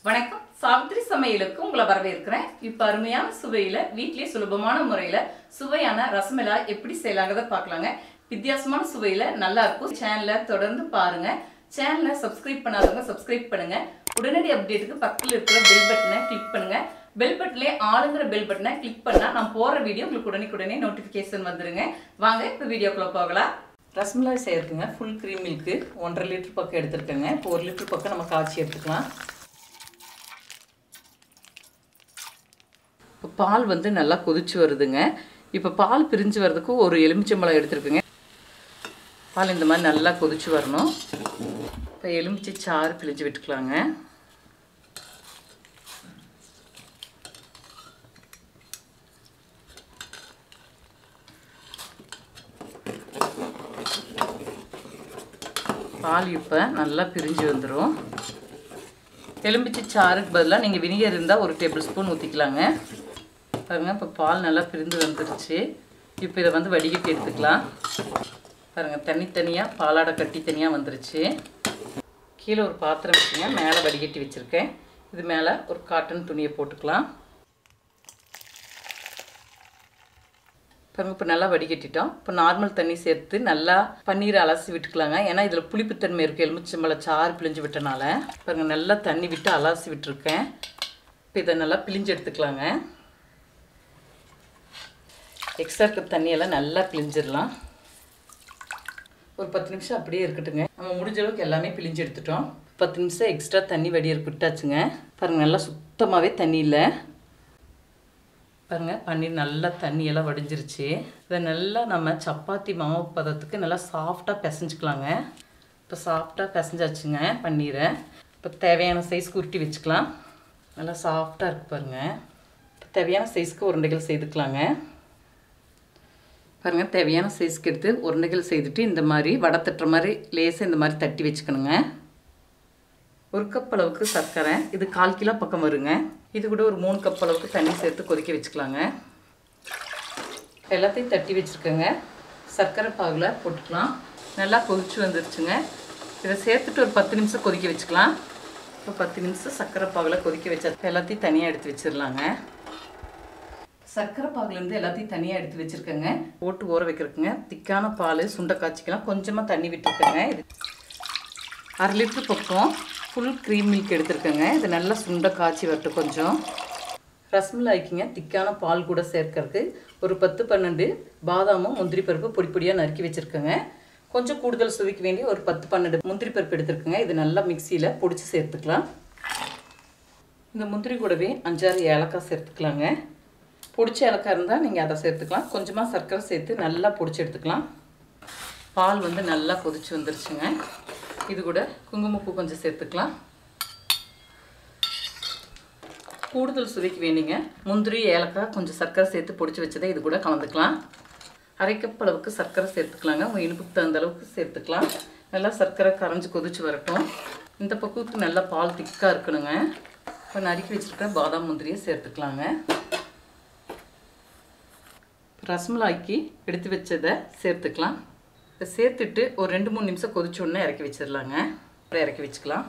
வணக்கம் சாவித்ரி சமையலுக்கு உங்களை வரவேற்கிறேன். இப்ப அருமையான சுவையில வீட்லயே சுலபமான முறையில சுவையான ரசமல எப்படி செய்யலாங்கறத பார்க்கலாங்க. வித்தியாசமான சுவையில நல்லா இருக்கும். சேனலை தொடர்ந்து பாருங்க. சேனலை சப்ஸ்கிரைப் பண்ணாதவங்க சப்ஸ்கிரைப் பண்ணுங்க. உடனடி அப்டேட்டுக்கு பக்கத்துல இருக்கிற பெல் பட்டனை கிளிக் பண்ணுங்க. பெல் பட்டன்லயே ஆளுங்கிற பெல் பட்டனை கிளிக் பண்ணா நான் போற வீடியோ உங்களுக்கு உடனே நோட்டிபிகேஷன் வந்துருங்க. வாங்க இப்ப வீடியோக்குள்ள போகலாம். ரசமலாய் செய்யறதுங்க ஃபுல் க்ரீம் மில்க் 1.5 லிட்டர் பக்கம் எடுத்துருக்கேங்க. இப்போ 1 லிட்டர் பக்கம் நம்ம காய்ச்சி எடுத்துக்கலாம். பால் வந்து நல்லா கொதிச்சு வருதுங்க. இப்போ பால் பிரிஞ்சு வர்றதுக்கு ஒரு எலுமிச்சம்பழம் எடுத்துருக்குங்க. பால் இந்த மாதிரி நல்லா கொதிச்சு வரணும். இப்போ எலுமிச்சை சாறு பிழிஞ்சு விட்டுக்கலாங்க. பால் இப்போ நல்லா பிரிஞ்சு வந்துடும். எலுமிச்சை சாருக்கு பதிலாக நீங்கள் வினிகர் இருந்தால் 1 டேபிள் ஸ்பூன் ஊற்றிக்கலாங்க. பாருங்கள் இப்போ பால் நல்லா பிரிந்து வந்துருச்சு. இப்போ இதை வந்து வடிகட்டி எடுத்துக்கலாம். பாருங்கள் தனித்தனியாக பாலாடை கட்டி தனியாக வந்துருச்சு. கீழே ஒரு பாத்திரம் வச்சுங்க, மேலே வடிகட்டி வச்சுருக்கேன். இது மேலே ஒரு காட்டன் துணியை போட்டுக்கலாம். பாருங்கள் இப்போ நல்லா வடிகட்டிட்டோம். இப்போ நார்மல் தண்ணி சேர்த்து நல்லா பன்னீரை அலசி விட்டுக்கலாங்க. ஏன்னா இதில் புளிப்புத்தன்மை இருக்குது, எலுமிச்சம்பழம் சாறு பிழிஞ்சு விட்டனால. பாருங்கள் நல்லா தண்ணி விட்டு அலசி விட்டுருக்கேன். இப்போ இதை நல்லா பிழிஞ்சு எடுத்துக்கலாங்க. எக்ஸ்ட்ரா இருக்க தண்ணியெல்லாம் நல்லா பிழிஞ்சிடலாம். ஒரு 10 நிமிஷம் அப்படியே இருக்கட்டுங்க. நம்ம முடிஞ்ச அளவுக்கு எல்லாமே பிழிஞ்சு எடுத்துட்டோம். 10 நிமிஷம் எக்ஸ்ட்ரா தண்ணி வடியறக்கு விட்டாச்சுங்க. பாருங்கள் நல்லா சுத்தமாகவே தண்ணி இல்லை. பாருங்கள் பன்னீர் நல்லா தண்ணியெல்லாம் வடிஞ்சிருச்சு. இதை நல்லா நம்ம சப்பாத்தி மாவு பதத்துக்கு நல்லா சாஃப்டாக பிசைஞ்சிக்கலாங்க. இப்போ சாஃப்டாக பிசைஞ்சாச்சுங்க பன்னீரை. இப்போ தேவையான சைஸ் உருட்டி வச்சுக்கலாம். நல்லா சாஃப்டாக இருக்குது பாருங்கள். இப்போ தேவையான சைஸ்க்கு உருண்டைகள் செய்துக்கலாங்க. பாருங்கள் தேவையான சைஸ்க்கு எடுத்து உருண்டைகள் செய்துட்டு இந்த மாதிரி வடை தட்டுற மாதிரி லேசாக இந்த மாதிரி தட்டி வச்சுக்கணுங்க. 1 கப் அளவுக்கு சர்க்கரை, இது 1/4 கிலோ பக்கம் வருங்க. இது கூட ஒரு 3 கப் அளவுக்கு தண்ணி சேர்த்து கொதிக்க வச்சுக்கலாங்க. எல்லாத்தையும் தட்டி வச்சுருக்கேங்க. சர்க்கரை பாகில் போட்டுக்கலாம். நல்லா கொதிச்சு வந்துருச்சுங்க. இதை சேர்த்துட்டு ஒரு 10 நிமிஷம் கொதிக்க வச்சுக்கலாம். இப்போ 10 நிமிஷம் சர்க்கரை பாகில் கொதிக்க வச்சா எல்லாத்தையும் தனியாக எடுத்து வச்சிடலாங்க. சர்க்கரை பாகுலேருந்து எல்லாத்தையும் தனியாக எடுத்து வச்சுருக்கேங்க. போட்டு ஊற வைக்கிறதுக்குங்க. திக்கான பால் சுண்டை காய்ச்சிக்கலாம். கொஞ்சமாக தண்ணி விட்டுருக்கேங்க. இது 1/2 லிட்டர் பக்கம் ஃபுல் க்ரீம் மில்க் எடுத்துருக்கேங்க. இது நல்லா சுண்டை காய்ச்சி வரட்டும். கொஞ்சம் ரசமலாய்க்குங்க திக்கான பால் கூட சேர்க்கறதுக்கு ஒரு 10-12 பாதாமும் முந்திரி பருப்பு பொடி பொடியாக நறுக்கி வச்சுருக்கேங்க. கொஞ்சம் கூடுதல் சுவைக்கு வேண்டி ஒரு 10-12 முந்திரி பருப்பு எடுத்துருக்குங்க. இது நல்லா மிக்சியில் பொடிச்சு சேர்த்துக்கலாம். இந்த முந்திரி கூடவே 5-6 ஏலக்காய் சேர்த்துக்கலாங்க. பொடிச்ச ஏலக்காய் இருந்தால் நீங்கள் அதை சேர்த்துக்கலாம். கொஞ்சமாக சர்க்கரை சேர்த்து நல்லா பொடிச்சு எடுத்துக்கலாம். பால் வந்து நல்லா கொதிச்சு வந்துருச்சுங்க. இது கூட குங்குமப்பூ கொஞ்சம் சேர்த்துக்கலாம். கூடுதல் சுவைக்கு வேண்டிங்க முந்திரி ஏலக்காய் கொஞ்சம் சர்க்கரை சேர்த்து பொடிச்சு வச்சதை இது கூட கலந்துக்கலாம். 1/2 கப் அளவுக்கு சர்க்கரை சேர்த்துக்கலாங்க. உங்கள் இனிப்புக்கு தகுந்த அளவுக்கு சேர்த்துக்கலாம். நல்லா சர்க்கரை கரைஞ்சி கொதிச்சு வரட்டும். இந்த பக்குவத்துக்கு நல்லா பால் திக்காக இருக்கணுங்க. இப்போ நறுக்கி வச்சுருக்க பாதாம் முந்திரியை சேர்த்துக்கலாங்க. ரசமலாய்க்கு எடுத்து வச்சதை சேர்த்துக்கலாம். இதை சேர்த்துட்டு ஒரு 2-3 நிமிஷம் கொதிச்சோடனே இறக்கி வச்சிடலாங்க. அப்புறம் இறக்கி வச்சுக்கலாம்.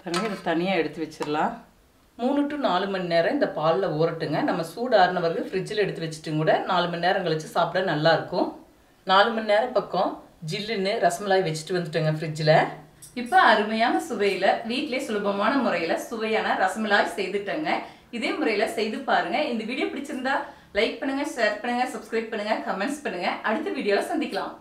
பாருங்கள் இதை தனியாக எடுத்து வச்சிடலாம். 3 to 4 மணி நேரம் இந்த பாலில் ஊறட்டுங்க. நம்ம சூடு ஆறினவர்கள் ஃப்ரிட்ஜில் எடுத்து வச்சுட்டு கூட 4 மணி நேரம் கழித்து சாப்பிட நல்லாயிருக்கும். 4 மணி நேரம் பக்கம் ஜில்லுன்னு ரசமலாய் வச்சுட்டு வந்துட்டோங்க ஃப்ரிட்ஜில். இப்போ அருமையான சுவையில் வீட்டிலே சுலபமான முறையில் சுவையான ரசமலாய் செய்துட்டேங்க. இதே முறையில் செய்து பாருங்கள். இந்த வீடியோ பிடிச்சிருந்தா லைக் பண்ணுங்க, ஷேர் பண்ணுங்க, சப்ஸ்கிரைப் பண்ணுங்க, கமெண்ட்ஸ் பண்ணுங்க. அடுத்த வீடியோல சந்திக்கலாம்.